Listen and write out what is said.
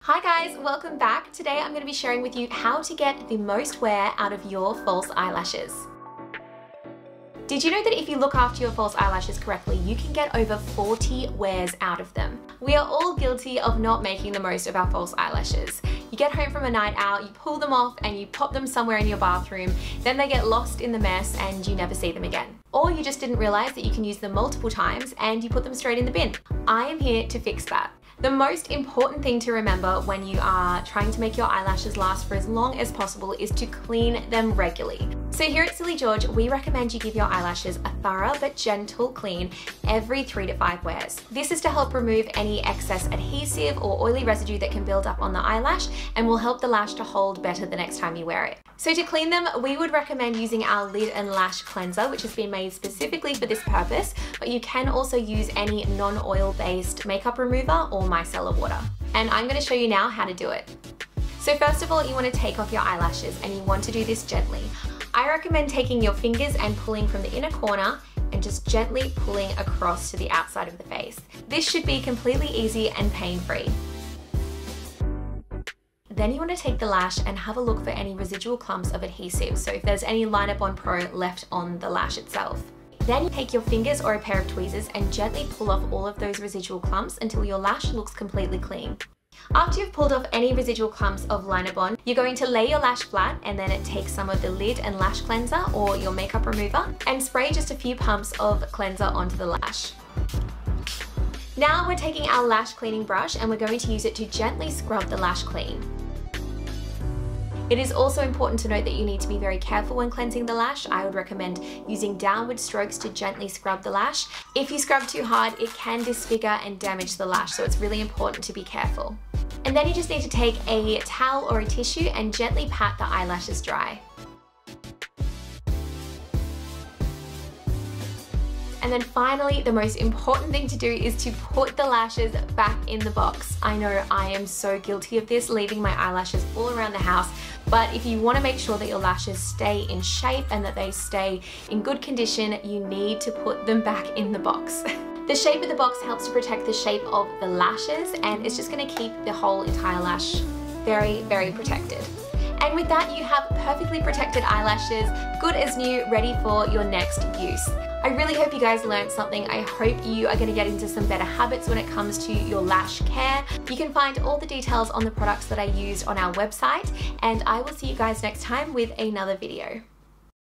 Hi guys, welcome back. Today I'm going to be sharing with you how to get the most wear out of your false eyelashes. Did you know that if you look after your false eyelashes correctly, you can get over 40 wears out of them? We are all guilty of not making the most of our false eyelashes. You get home from a night out, you pull them off and you pop them somewhere in your bathroom, then they get lost in the mess and you never see them again. Or you just didn't realize that you can use them multiple times and you put them straight in the bin. I am here to fix that. The most important thing to remember when you are trying to make your eyelashes last for as long as possible is to clean them regularly. So here at Silly George, we recommend you give your eyelashes a thorough but gentle clean every 3 to 5 wears. This is to help remove any excess adhesive or oily residue that can build up on the eyelash and will help the lash to hold better the next time you wear it. So to clean them, we would recommend using our lid and lash cleanser, which has been made specifically for this purpose, but you can also use any non-oil based makeup remover or micellar water. And I'm going to show you now how to do it. So first of all, you want to take off your eyelashes and you want to do this gently. I recommend taking your fingers and pulling from the inner corner and just gently pulling across to the outside of the face. This should be completely easy and pain-free. Then you want to take the lash and have a look for any residual clumps of adhesive, so if there's any Line-Up-On Pro left on the lash itself. Then you take your fingers or a pair of tweezers and gently pull off all of those residual clumps until your lash looks completely clean. After you've pulled off any residual clumps of Line-Up-On, you're going to lay your lash flat and then take some of the lid and lash cleanser or your makeup remover and spray just a few pumps of cleanser onto the lash. Now we're taking our lash cleaning brush and we're going to use it to gently scrub the lash clean. It is also important to note that you need to be very careful when cleansing the lash. I would recommend using downward strokes to gently scrub the lash. If you scrub too hard, it can disfigure and damage the lash, so it's really important to be careful. And then you just need to take a towel or a tissue and gently pat the eyelashes dry. And then finally, the most important thing to do is to put the lashes back in the box. I know I am so guilty of this, leaving my eyelashes all around the house, but if you want to make sure that your lashes stay in shape and that they stay in good condition, you need to put them back in the box. The shape of the box helps to protect the shape of the lashes, and it's just going to keep the whole entire lash very, very protected. And with that, you have perfectly protected eyelashes, good as new, ready for your next use. I really hope you guys learned something. I hope you are going to get into some better habits when it comes to your lash care. You can find all the details on the products that I used on our website, and I will see you guys next time with another video.